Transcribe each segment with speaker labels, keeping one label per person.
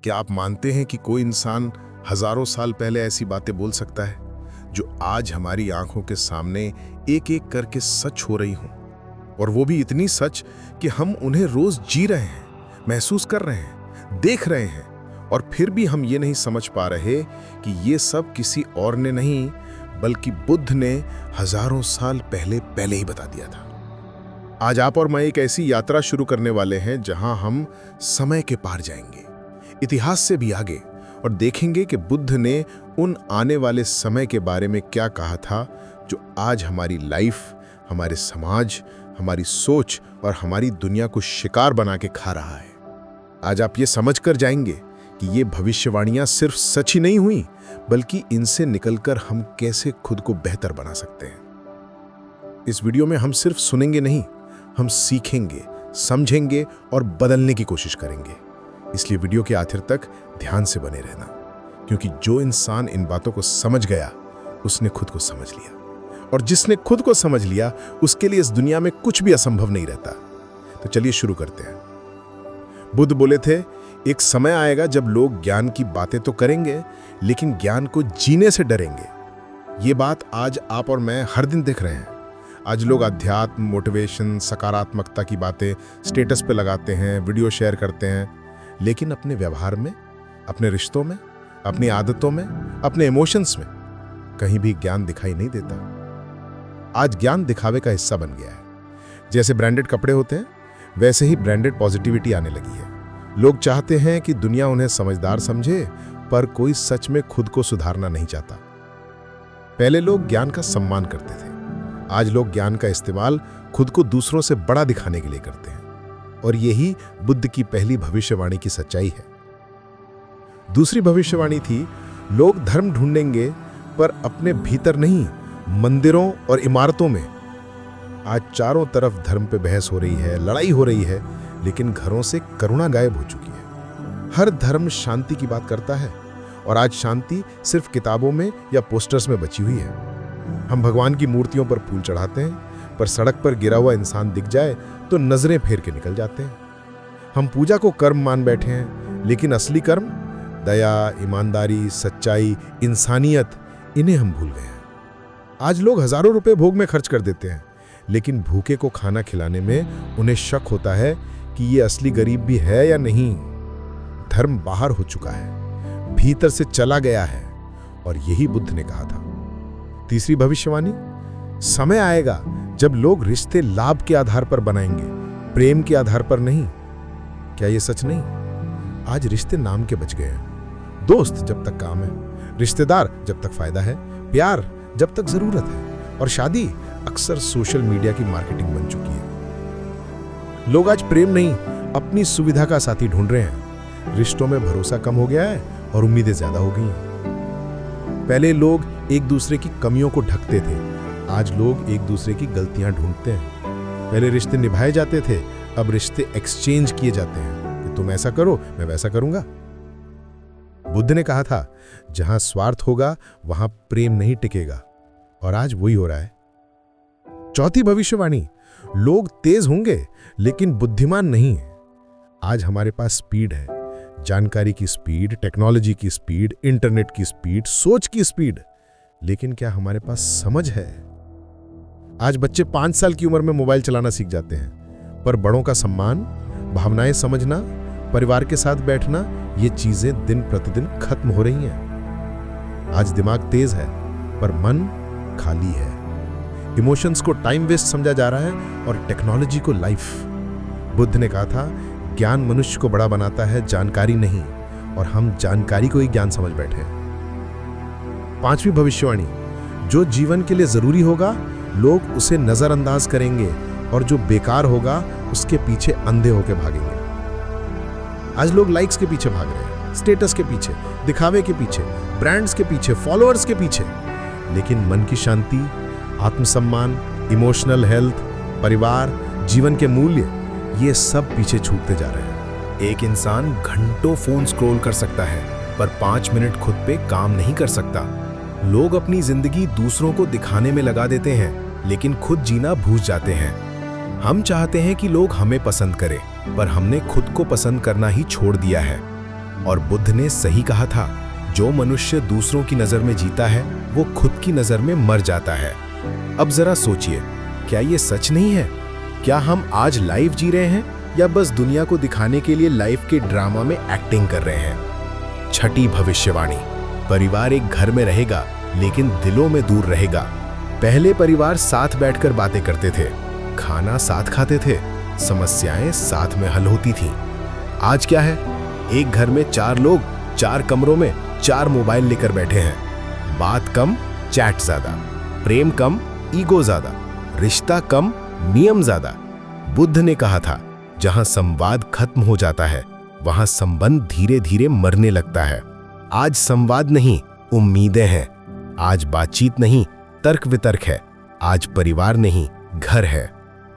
Speaker 1: क्या आप मानते हैं कि कोई इंसान हजारों साल पहले ऐसी बातें बोल सकता है जो आज हमारी आंखों के सामने एक एक करके सच हो रही हों? और वो भी इतनी सच कि हम उन्हें रोज जी रहे हैं, महसूस कर रहे हैं, देख रहे हैं, और फिर भी हम ये नहीं समझ पा रहे कि ये सब किसी और ने नहीं बल्कि बुद्ध ने हजारों साल पहले ही बता दिया था। आज आप और मैं एक ऐसी यात्रा शुरू करने वाले हैं जहां हम समय के पार जाएंगे, इतिहास से भी आगे, और देखेंगे कि बुद्ध ने उन आने वाले समय के बारे में क्या कहा था जो आज हमारी लाइफ, हमारे समाज, हमारी सोच और हमारी दुनिया को शिकार बना के खा रहा है। आज आप ये समझकर जाएंगे कि ये भविष्यवाणियां सिर्फ सच ही नहीं हुई, बल्कि इनसे निकलकर हम कैसे खुद को बेहतर बना सकते हैं। इस वीडियो में हम सिर्फ सुनेंगे नहीं, हम सीखेंगे, समझेंगे और बदलने की कोशिश करेंगे। इसलिए वीडियो के आखिर तक ध्यान से बने रहना, क्योंकि जो इंसान इन बातों को समझ गया उसने खुद को समझ लिया, और जिसने खुद को समझ लिया उसके लिए इस दुनिया में कुछ भी असंभव नहीं रहता। तो चलिए शुरू करते हैं। बुद्ध बोले थे, एक समय आएगा जब लोग ज्ञान की बातें तो करेंगे लेकिन ज्ञान को जीने से डरेंगे। ये बात आज आप और मैं हर दिन देख रहे हैं। आज लोग अध्यात्म, मोटिवेशन, सकारात्मकता की बातें स्टेटस पे लगाते हैं, वीडियो शेयर करते हैं, लेकिन अपने व्यवहार में, अपने रिश्तों में, अपनी आदतों में, अपने इमोशंस में कहीं भी ज्ञान दिखाई नहीं देता। आज ज्ञान दिखावे का हिस्सा बन गया है। जैसे ब्रांडेड कपड़े होते हैं, वैसे ही ब्रांडेड पॉजिटिविटी आने लगी है। लोग चाहते हैं कि दुनिया उन्हें समझदार समझे, पर कोई सच में खुद को सुधारना नहीं चाहता। पहले लोग ज्ञान का सम्मान करते थे, आज लोग ज्ञान का इस्तेमाल खुद को दूसरों से बड़ा दिखाने के लिए करते हैं, और यही बुद्ध की पहली भविष्यवाणी की सच्चाई है। दूसरी भविष्यवाणी थी, लोग धर्म ढूंढेंगे पर अपने भीतर नहीं, मंदिरों और इमारतों में। आज चारों तरफ धर्म पे बहस हो रही है, लड़ाई हो रही है, लेकिन घरों से करुणा गायब हो चुकी है। हर धर्म शांति की बात करता है, और आज शांति सिर्फ किताबों में या पोस्टर्स में बची हुई है। हम भगवान की मूर्तियों पर फूल चढ़ाते हैं, पर सड़क पर गिरा हुआ इंसान दिख जाए तो नजरें फेर के निकल जाते हैं। हम पूजा को कर्म मान बैठे हैं, लेकिन असली कर्म, दया, ईमानदारी, सच्चाई, इंसानियत, इन्हें हम भूल गए हैं। आज लोग हजारों रुपए भोग में खर्च कर देते हैं, लेकिन भूखे को खाना खिलाने में उन्हें शक होता है कि ये असली गरीब भी है या नहीं। धर्म बाहर हो चुका है, भीतर से चला गया है, और यही बुद्ध ने कहा था। तीसरी भविष्यवाणी, समय आएगा जब लोग रिश्ते लाभ के आधार पर बनाएंगे, प्रेम के आधार पर नहीं। क्या ये सच नहीं? आज रिश्ते नाम के बच गए हैं। दोस्त जब तक काम है, रिश्तेदार जब तक फायदा है, प्यार जब तक जरूरत है, और शादी अक्सर सोशल मीडिया की मार्केटिंग बन चुकी है। लोग आज प्रेम नहीं, अपनी सुविधा का साथी ढूंढ रहे हैं। रिश्तों में भरोसा कम हो गया है और उम्मीदें ज्यादा हो गई हैं। पहले लोग एक दूसरे की कमियों को ढकते थे, आज लोग एक दूसरे की गलतियां ढूंढते हैं। पहले रिश्ते निभाए जाते थे, अब रिश्ते एक्सचेंज किए जाते हैं कि तुम ऐसा करो, मैं वैसा करूंगा। बुद्ध ने कहा था, जहां स्वार्थ होगा वहां प्रेम नहीं टिकेगा, और आज वही हो रहा है। चौथी भविष्यवाणी, लोग तेज होंगे लेकिन बुद्धिमान नहीं है। आज हमारे पास स्पीड है, जानकारी की स्पीड, टेक्नोलॉजी की स्पीड, इंटरनेट की स्पीड, सोच की स्पीड, लेकिन क्या हमारे पास समझ है? आज बच्चे 5 साल की उम्र में मोबाइल चलाना सीख जाते हैं, पर बड़ों का सम्मान, भावनाएं समझना, परिवार के साथ बैठना, ये चीजें दिन प्रतिदिन खत्म हो रही हैं। आज दिमाग तेज है पर मन खाली है। इमोशंस को टाइम वेस्ट समझा जा रहा है और टेक्नोलॉजी को लाइफ। बुद्ध ने कहा था, ज्ञान मनुष्य को बड़ा बनाता है, जानकारी नहीं, और हम जानकारी को ही ज्ञान समझ बैठे हैं। पांचवी भविष्यवाणी, जो जीवन के लिए जरूरी होगा लोग उसे नजरअंदाज करेंगे, और जो बेकार होगा उसके पीछे अंधे होकर भागेंगे। आज लोग लाइक्स के पीछे भाग रहे हैं, स्टेटस के पीछे, दिखावे के पीछे, ब्रांड्स के पीछे, फॉलोअर्स के पीछे, लेकिन मन की शांति, आत्मसम्मान, इमोशनल हेल्थ, परिवार, जीवन के मूल्य, ये सब पीछे छूटते जा रहे हैं।
Speaker 2: एक इंसान घंटों फोन स्क्रॉल कर सकता है, पर 5 मिनट खुद पे काम नहीं कर सकता। लोग अपनी जिंदगी दूसरों को दिखाने में लगा देते हैं, लेकिन खुद जीना भूल जाते हैं। हम चाहते हैं कि लोग हमें पसंद करें, पर हमने खुद को पसंद करना ही छोड़ दिया है। और बुद्ध ने सही कहा था, जो मनुष्य दूसरों की नज़र में जीता है वो खुद की नज़र में मर जाता है। अब जरा सोचिए, क्या ये सच नहीं है? क्या हम आज लाइफ जी रहे हैं या बस दुनिया को दिखाने के लिए लाइफ के ड्रामा में एक्टिंग कर रहे हैं? छठी भविष्यवाणी। परिवार एक घर में रहेगा लेकिन दिलों में दूर रहेगा। पहले परिवार साथ बैठकर बातें करते थे, खाना साथ खाते थे, समस्याएं साथ में हल होती थीं। आज क्या है? एक घर में 4 लोग 4 कमरों में 4 मोबाइल लेकर बैठे हैं। बात कम, चैट ज्यादा, प्रेम कम, ईगो ज्यादा, रिश्ता कम, नियम ज्यादा। बुद्ध ने कहा था, जहां संवाद खत्म हो जाता है वहां संबंध धीरे धीरे मरने लगता है। आज संवाद नहीं, उम्मीदें हैं। आज बातचीत नहीं, तर्क वितर्क है। आज परिवार नहीं, घर है।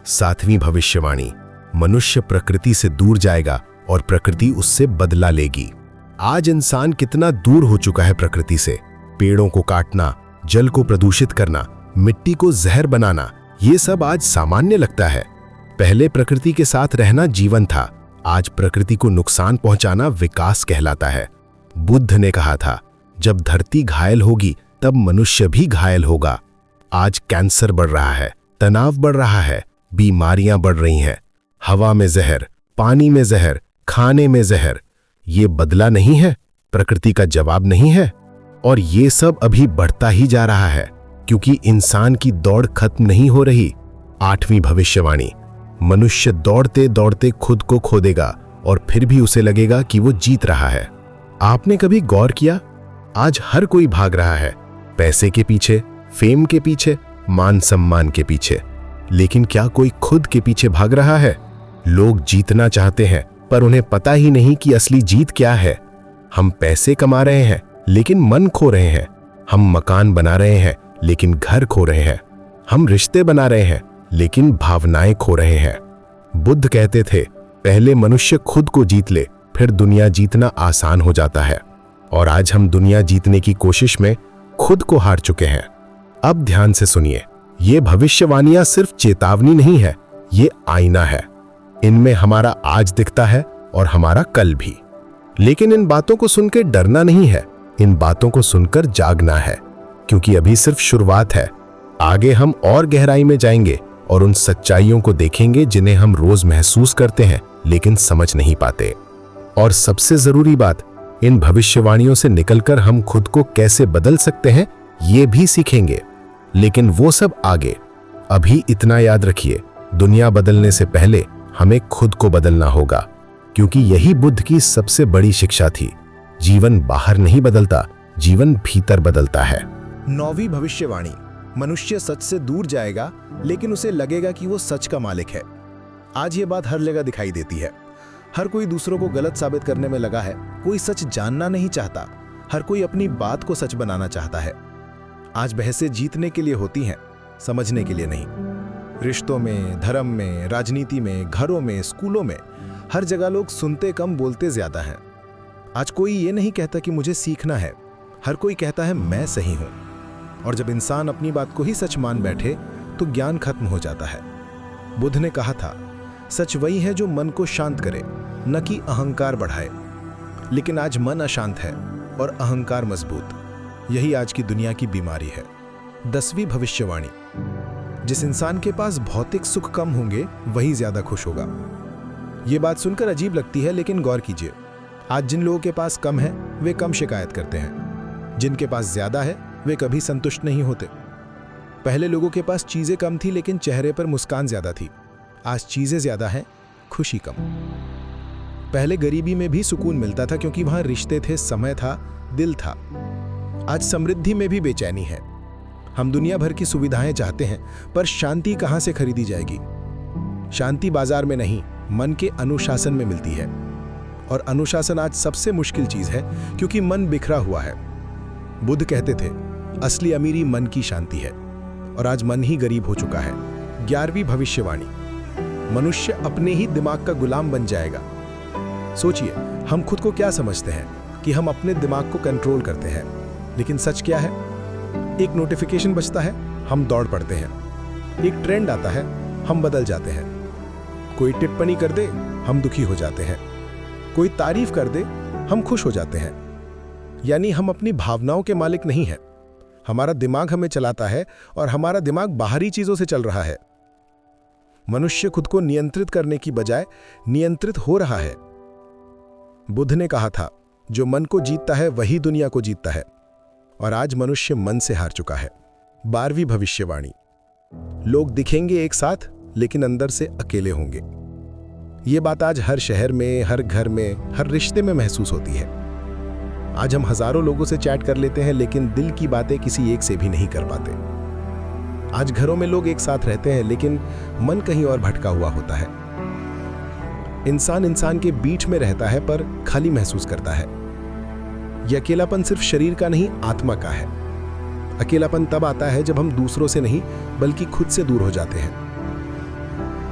Speaker 2: 7वीं भविष्यवाणी। मनुष्य प्रकृति से दूर जाएगा और प्रकृति उससे बदला लेगी। आज इंसान कितना दूर हो चुका है प्रकृति से। पेड़ों को काटना, जल को प्रदूषित करना, मिट्टी को जहर बनाना, ये सब आज सामान्य लगता है। पहले प्रकृति के साथ रहना जीवन था, आज प्रकृति को नुकसान पहुंचाना विकास कहलाता है। बुद्ध ने कहा था, जब धरती घायल होगी तब मनुष्य भी घायल होगा। आज कैंसर बढ़ रहा है, तनाव बढ़ रहा है, बीमारियां बढ़ रही हैं। हवा में जहर, पानी में जहर, खाने में जहर। ये बदला नहीं है, प्रकृति का जवाब नहीं है। और ये सब अभी बढ़ता ही जा रहा है क्योंकि इंसान की दौड़ खत्म नहीं हो रही। 8वीं भविष्यवाणी। मनुष्य दौड़ते दौड़ते खुद को खो देगा और फिर भी उसे लगेगा कि वो जीत रहा है। आपने कभी गौर किया? आज हर कोई भाग रहा है, पैसे के पीछे, फेम के पीछे, मान सम्मान के पीछे। लेकिन क्या कोई खुद के पीछे भाग रहा है? लोग जीतना चाहते हैं पर उन्हें पता ही नहीं कि असली जीत क्या है। हम पैसे कमा रहे हैं लेकिन मन खो रहे हैं। हम मकान बना रहे हैं लेकिन घर खो रहे हैं। हम रिश्ते बना रहे हैं लेकिन भावनाएं खो रहे हैं। बुद्ध कहते थे, पहले मनुष्य खुद को जीत ले, फिर दुनिया जीतना आसान हो जाता है। और आज हम दुनिया जीतने की कोशिश में खुद को हार चुके हैं। अब ध्यान से सुनिए, ये भविष्यवाणियां सिर्फ चेतावनी नहीं है, ये आईना है। इनमें हमारा आज दिखता है और हमारा कल भी। लेकिन इन बातों को सुनकर डरना नहीं है, इन बातों को सुनकर जागना है, क्योंकि अभी सिर्फ शुरुआत है। आगे हम और गहराई में जाएंगे और उन सच्चाइयों को देखेंगे जिन्हें हम रोज महसूस करते हैं लेकिन समझ नहीं पाते। और सबसे जरूरी बात, इन भविष्यवाणियों से निकलकर हम खुद को कैसे बदल सकते हैं ये भी सीखेंगे। लेकिन वो सब आगे। अभी इतना याद रखिए, दुनिया बदलने से पहले हमें खुद को बदलना होगा, क्योंकि यही बुद्ध की सबसे बड़ी शिक्षा थी। जीवन बाहर नहीं बदलता, जीवन भीतर बदलता है।
Speaker 3: 9वीं भविष्यवाणी। मनुष्य सच से दूर जाएगा लेकिन उसे लगेगा कि वो सच का मालिक है। आज ये बात हर जगह दिखाई देती है। हर कोई दूसरों को गलत साबित करने में लगा है। कोई सच जानना नहीं चाहता, हर कोई अपनी बात को सच बनाना चाहता है। आज बहसें जीतने के लिए होती हैं, समझने के लिए नहीं। रिश्तों में, धर्म में, राजनीति में, घरों में, स्कूलों में, हर जगह लोग सुनते कम, बोलते ज्यादा हैं। आज कोई ये नहीं कहता कि मुझे सीखना है, हर कोई कहता है मैं सही हूं। और जब इंसान अपनी बात को ही सच मान बैठे तो ज्ञान खत्म हो जाता है। बुद्ध ने कहा था, सच वही है जो मन को शांत करे, न कि अहंकार बढ़ाए। लेकिन आज मन अशांत है और अहंकार मजबूत। यही आज की दुनिया की बीमारी है। 10वीं भविष्यवाणी। जिस इंसान के पास भौतिक सुख कम होंगे वही ज्यादा खुश होगा। ये बात सुनकर अजीब लगती है, लेकिन गौर कीजिए, आज जिन लोगों के पास कम है वे कम शिकायत करते हैं। जिनके पास ज्यादा है वे कभी संतुष्ट नहीं होते। पहले लोगों के पास चीजें कम थी लेकिन चेहरे पर मुस्कान ज्यादा थी। आज चीजें ज्यादा हैं, खुशी कम। पहले गरीबी में भी सुकून मिलता था क्योंकि वहां रिश्ते थे, समय था, दिल था। आज समृद्धि में भी बेचैनी है। हम दुनिया भर की सुविधाएं चाहते हैं, पर शांति कहां से खरीदी जाएगी? शांति बाजार में नहीं, मन के अनुशासन में मिलती है। और अनुशासन आज सबसे मुश्किल चीज है क्योंकि मन बिखरा हुआ है। बुद्ध कहते थे, असली अमीरी मन की शांति है, और आज मन ही गरीब हो चुका है। 11वीं भविष्यवाणी। मनुष्य अपने ही दिमाग का गुलाम बन जाएगा। सोचिए, हम खुद को क्या समझते हैं कि हम अपने दिमाग को कंट्रोल करते हैं, लेकिन सच क्या है? एक नोटिफिकेशन बजता है, हम दौड़ पड़ते हैं। एक ट्रेंड आता है, हम बदल जाते हैं। कोई टिप्पणी कर दे, हम दुखी हो जाते हैं। कोई तारीफ कर दे, हम खुश हो जाते हैं। यानी हम अपनी भावनाओं के मालिक नहीं हैं। हमारा दिमाग हमें चलाता है और हमारा दिमाग बाहरी चीजों से चल रहा है। मनुष्य खुद को नियंत्रित करने की बजाय नियंत्रित हो रहा है। बुद्ध ने कहा था, जो मन को जीतता है वही दुनिया को जीतता है। और आज मनुष्य मन से हार चुका है। 12वीं भविष्यवाणी। लोग दिखेंगे एक साथ, लेकिन अंदर से अकेले होंगे। ये बात आज हर शहर में, हर घर में, हर रिश्ते में महसूस होती है। आज हम हजारों लोगों से चैट कर लेते हैं, लेकिन दिल की बातें किसी एक से भी नहीं कर पाते। आज घरों में लोग एक साथ रहते हैं, लेकिन मन कहीं और भटका हुआ होता है। इंसान इंसान के बीच में रहता है, पर खाली महसूस करता है। यह अकेलापन सिर्फ शरीर का नहीं, आत्मा का है। अकेलापन तब आता है जब हम दूसरों से नहीं, बल्कि खुद से दूर हो जाते हैं।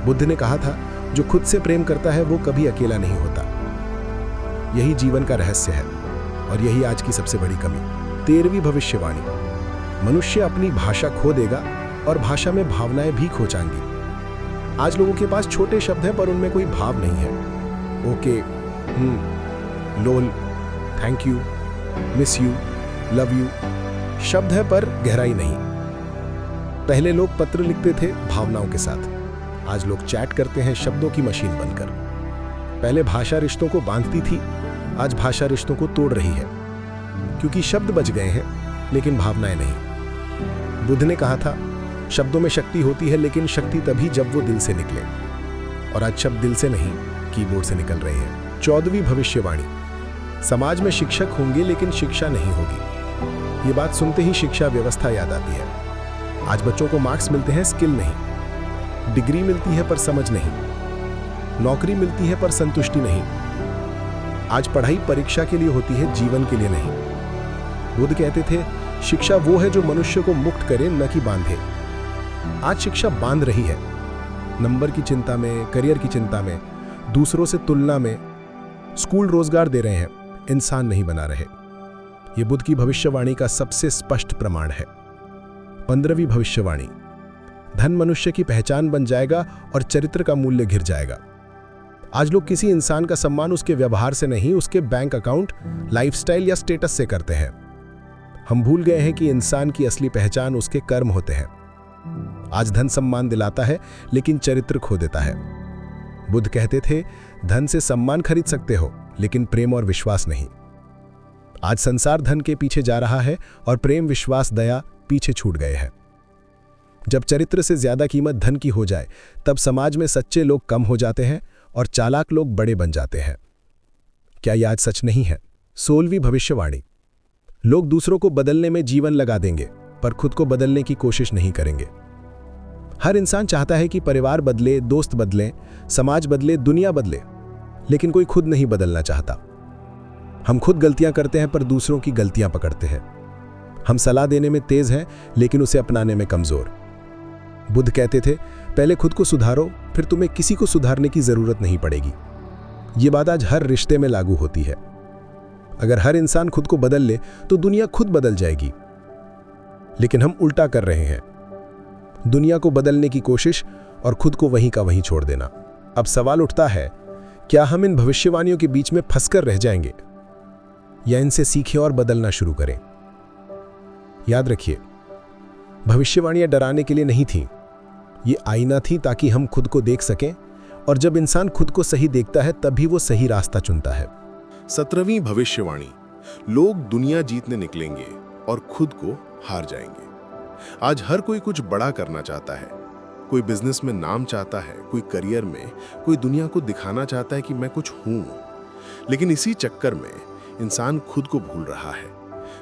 Speaker 3: बुद्ध ने कहा था, जो खुद से प्रेम करता है वो कभी अकेला नहीं होता। यही जीवन का रहस्य है, और यही आज की सबसे बड़ी कमी। 13वीं भविष्यवाणी। मनुष्य अपनी भाषा खो देगा और भाषा में भावनाएं भी खो जाएंगी। आज लोगों के पास छोटे शब्द हैं, पर उनमें कोई भाव नहीं है। Okay, lol, thank you, miss you, love you शब्द है, पर गहराई नहीं। पहले लोग पत्र लिखते थे भावनाओं के साथ। आज लोग चैट करते हैं शब्दों की मशीन बनकर। पहले भाषा रिश्तों को बांधती थी, आज भाषा रिश्तों को तोड़ रही है। क्योंकि शब्द बच गए हैं, लेकिन भावनाएं नहीं। बुद्ध ने कहा था, शब्दों में शक्ति होती है, लेकिन शक्ति तभी जब वो दिल से निकले। और आज शब्द दिल से नहीं, कीबोर्ड से निकल रहे हैं। 14वीं भविष्यवाणी। समाज में शिक्षक होंगे, लेकिन शिक्षा नहीं होगी। ये बात सुनते ही शिक्षा व्यवस्था याद आती है। आज बच्चों को मार्क्स मिलते हैं, स्किल नहीं। डिग्री मिलती है पर समझ नहीं। नौकरी मिलती है पर संतुष्टि नहीं। आज पढ़ाई परीक्षा के लिए होती है, जीवन के लिए नहीं। बुद्ध कहते थे, शिक्षा वो है जो मनुष्य को मुक्त करे, न कि बांधे। आज शिक्षा बांध रही है। नंबर की चिंता में, करियर की चिंता में, दूसरों से तुलना में। स्कूल रोजगार दे रहे हैं, इंसान नहीं बना रहे। यह बुद्ध की भविष्यवाणी का सबसे स्पष्ट प्रमाण है। 15वीं भविष्यवाणी। धन मनुष्य की पहचान बन जाएगा और चरित्र का मूल्य गिर जाएगा। आज लोग किसी इंसान का सम्मान उसके व्यवहार से नहीं, उसके बैंक अकाउंट, लाइफस्टाइल या स्टेटस से करते हैं। हम भूल गए हैं कि इंसान की असली पहचान उसके कर्म होते हैं। आज धन सम्मान दिलाता है, लेकिन चरित्र खो देता है। बुद्ध कहते थे, धन से सम्मान खरीद सकते हो, लेकिन प्रेम और विश्वास नहीं। आज संसार धन के पीछे जा रहा है और प्रेम, विश्वास, दया पीछे छूट गए हैं। जब चरित्र से ज्यादा कीमत धन की हो जाए, तब समाज में सच्चे लोग कम हो जाते हैं और चालाक लोग बड़े बन जाते हैं। क्या यह आज सच नहीं है? 16वीं भविष्यवाणी। लोग दूसरों को बदलने में जीवन लगा देंगे, पर खुद को बदलने की कोशिश नहीं करेंगे। हर इंसान चाहता है कि परिवार बदले, दोस्त बदलें, समाज बदले, दुनिया बदले, लेकिन कोई खुद नहीं बदलना चाहता। हम खुद गलतियां करते हैं, पर दूसरों की गलतियां पकड़ते हैं। हम सलाह देने में तेज हैं, लेकिन उसे अपनाने में कमजोर। बुद्ध कहते थे, पहले खुद को सुधारो, फिर तुम्हें किसी को सुधारने की जरूरत नहीं पड़ेगी। ये बात आज हर रिश्ते में लागू होती है। अगर हर इंसान खुद को बदल ले, तो दुनिया खुद बदल जाएगी। लेकिन हम उल्टा कर रहे हैं, दुनिया को बदलने की कोशिश और खुद को वहीं का वहीं छोड़ देना। अब सवाल उठता है, क्या हम इन भविष्यवाणियों के बीच में फंसकर रह जाएंगे, या इनसे सीखें और बदलना शुरू करें? याद रखिए, भविष्यवाणियां डराने के लिए नहीं थीं। ये आईना थी ताकि हम खुद को देख सकें, और जब इंसान खुद को सही देखता है, तभी वो सही रास्ता चुनता है।
Speaker 1: 17वीं भविष्यवाणी। लोग दुनिया जीतने निकलेंगे और खुद को हार जाएंगे। आज हर कोई कुछ बड़ा करना चाहता है। कोई बिजनेस में नाम चाहता है, कोई करियर में, कोई दुनिया को दिखाना चाहता है कि मैं कुछ हूं। लेकिन इसी चक्कर में इंसान खुद को भूल रहा है।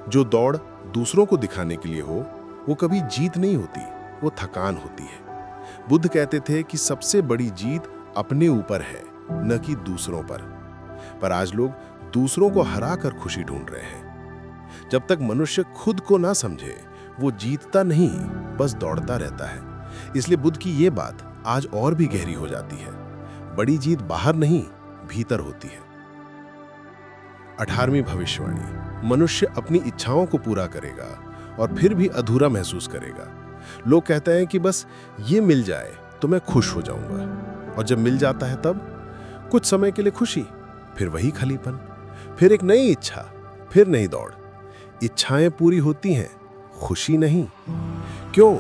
Speaker 1: जो दौड़ दूसरों को दिखाने के लिए हो, वो कभी जीत नहीं होती, वो थकान होती है। बुद्ध कहते थे कि सबसे बड़ी जीत अपने ऊपर है, न कि दूसरों पर आज लोग दूसरों को हराकर खुशी ढूंढ रहे हैं। जब तक मनुष्य खुद को ना समझे, वो जीतता नहीं, बस दौड़ता रहता है। इसलिए बुद्ध की ये बात आज और भी गहरी हो जाती है। बड़ी जीत बाहर नहीं, भीतर होती है। 18वीं भविष्यवाणी। मनुष्य अपनी इच्छाओं को पूरा करेगा और फिर भी अधूरा महसूस करेगा। लोग कहते हैं कि बस ये मिल जाए तो मैं खुश हो जाऊंगा, और जब मिल जाता है तब कुछ समय के लिए खुशी, फिर वही खालीपन, फिर एक नई इच्छा, फिर नई दौड़। इच्छाएं पूरी होती हैं, खुशी नहीं। क्यों?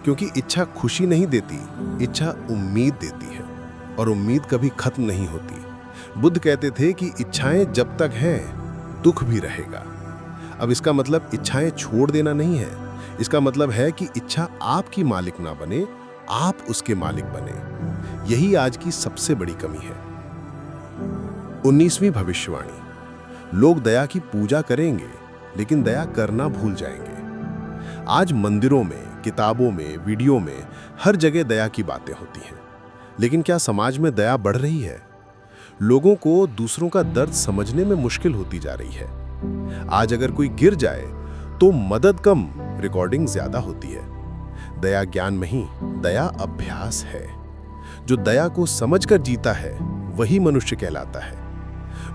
Speaker 1: क्योंकि इच्छा खुशी नहीं देती, इच्छा उम्मीद देती है, और उम्मीद कभी खत्म नहीं होती। बुद्ध कहते थे कि इच्छाएं जब तक हैं, दुख भी रहेगा। अब इसका मतलब इच्छाएं छोड़ देना नहीं है, इसका मतलब है कि इच्छा आपकी मालिक ना बने, आप उसके मालिक बने। यही आज की सबसे बड़ी कमी है। 19वीं भविष्यवाणी। लोग दया की पूजा करेंगे, लेकिन दया करना भूल जाएंगे। आज मंदिरों में, किताबों में, वीडियो में हर जगह दया की बातें होती हैं, लेकिन क्या समाज में दया बढ़ रही है? लोगों को दूसरों का दर्द समझने में मुश्किल होती जा रही है। आज अगर कोई गिर जाए तो मदद कम, रिकॉर्डिंग ज्यादा होती है। दया ज्ञान नहीं, दया अभ्यास है। जो दया को समझकर जीता है वही मनुष्य कहलाता है।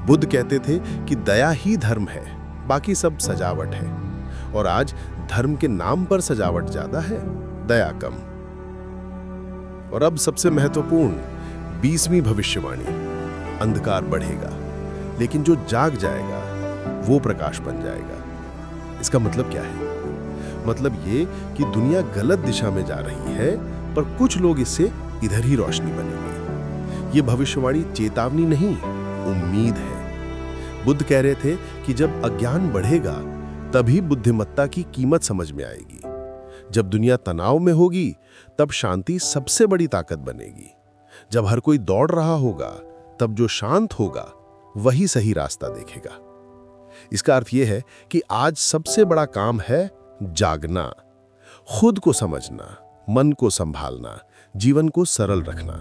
Speaker 1: बुद्ध कहते थे कि दया ही धर्म है, बाकी सब सजावट है। और आज धर्म के नाम पर सजावट ज्यादा है, दया कम। और अब सबसे महत्वपूर्ण 20वीं भविष्यवाणी। अंधकार बढ़ेगा, लेकिन जो जाग जाएगा वो प्रकाश बन जाएगा। इसका मतलब क्या है? मतलब ये कि दुनिया गलत दिशा में जा रही है, पर कुछ लोग इससे इधर ही रोशनी बनेंगे। ये भविष्यवाणी चेतावनी नहीं, उम्मीद है। बुद्ध कह रहे थे कि जब अज्ञान बढ़ेगा तभी बुद्धिमत्ता की कीमत समझ में आएगी। जब दुनिया तनाव में होगी तब शांति सबसे बड़ी ताकत बनेगी। जब हर कोई दौड़ रहा होगा तब जो शांत होगा वही सही रास्ता देखेगा। इसका अर्थ यह है कि आज सबसे बड़ा काम है जागना, खुद को समझना, मन को संभालना, जीवन को सरल रखना।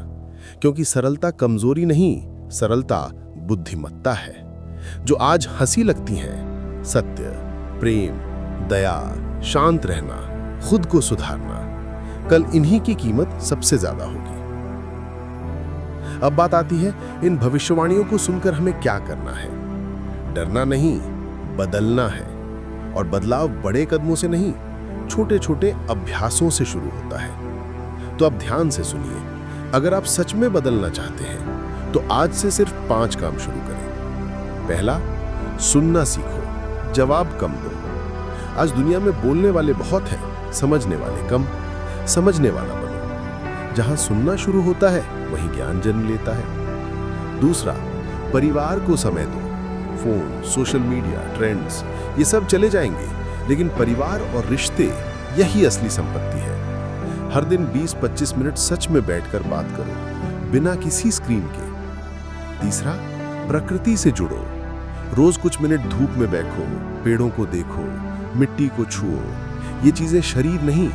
Speaker 1: क्योंकि सरलता कमजोरी नहीं, सरलता बुद्धिमत्ता है। जो आज हंसी लगती हैं, सत्य, प्रेम, दया, शांत रहना, खुद को सुधारना, कल इन्हीं की कीमत सबसे ज्यादा होगी। अब बात आती है इन भविष्यवाणियों को सुनकर हमें क्या करना है। डरना नहीं, बदलना है। और बदलाव बड़े कदमों से नहीं, छोटे छोटे अभ्यासों से शुरू होता है। तो अब ध्यान से सुनिए। अगर आप सच में बदलना चाहते हैं तो आज से सिर्फ 5 काम शुरू करें। पहला, सुनना सीखो, जवाब कम दो। आज दुनिया में बोलने वाले बहुत हैं, समझने वाले कम। समझने वाला बनो। जहां सुनना शुरू होता है वहीं ज्ञान जन्म लेता है। दूसरा, परिवार को समय दो। फोन, सोशल मीडिया, ट्रेंड्स ये सब चले जाएंगे, लेकिन परिवार और रिश्ते यही असली संपत्ति है। हर दिन 20-25 मिनट सच में बैठकर बात करो, बिना किसी स्क्रीन के। तीसरा, प्रकृति से जुड़ो। रोज कुछ मिनट धूप में बैठो, पेड़ों को देखो, मिट्टी को छुओ। ये चीजें शरीर नहीं,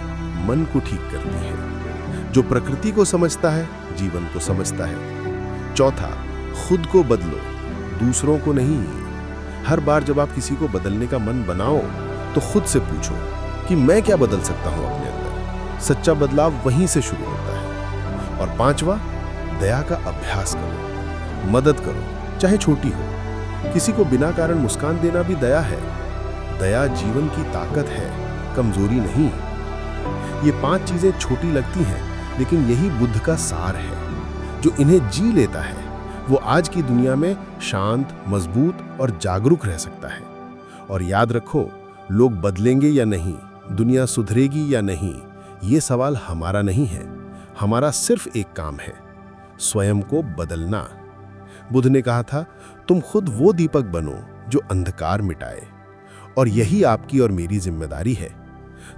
Speaker 1: मन को ठीक करती हैं। जो प्रकृति को समझता है, जीवन को समझता है। चौथा, खुद को बदलो, दूसरों को नहीं। हर बार जब आप किसी को बदलने का मन बनाओ तो खुद से पूछो कि मैं क्या बदल सकता हूं अपने अंदर। सच्चा बदलाव वहीं से शुरू होता है। और 5वां, दया का अभ्यास करो। मदद करो, चाहे छोटी हो। किसी को बिना कारण मुस्कान देना भी दया है। दया जीवन की ताकत है, कमजोरी नहीं। ये 5 चीजें छोटी लगती हैं, लेकिन यही बुद्ध का सार है। जो इन्हें जी लेता है वो आज की दुनिया में शांत, मजबूत और जागरूक रह सकता है। और याद रखो, लोग बदलेंगे या नहीं, दुनिया सुधरेगी या नहीं, ये सवाल हमारा नहीं है। हमारा सिर्फ एक काम है, स्वयं को बदलना। बुद्ध ने कहा था, तुम खुद वो दीपक बनो जो अंधकार मिटाए। और यही आपकी और मेरी जिम्मेदारी है।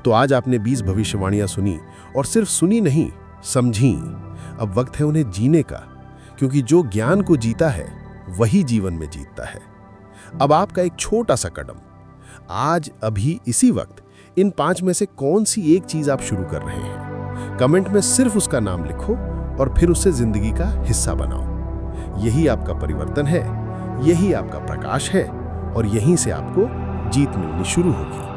Speaker 1: तो आज आपने 20 भविष्यवाणियां सुनी, और सिर्फ सुनी नहीं, समझी। अब वक्त है उन्हें जीने का, क्योंकि जो ज्ञान को जीता है वही जीवन में जीतता है। अब आपका एक छोटा सा कदम, आज अभी इसी वक्त इन 5 में से कौन सी एक चीज आप शुरू कर रहे हैं? कमेंट में सिर्फ उसका नाम लिखो और फिर उसे जिंदगी का हिस्सा बनाओ। यही आपका परिवर्तन है, यही आपका प्रकाश है, और यहीं से आपको जीत मिलनी शुरू होगी।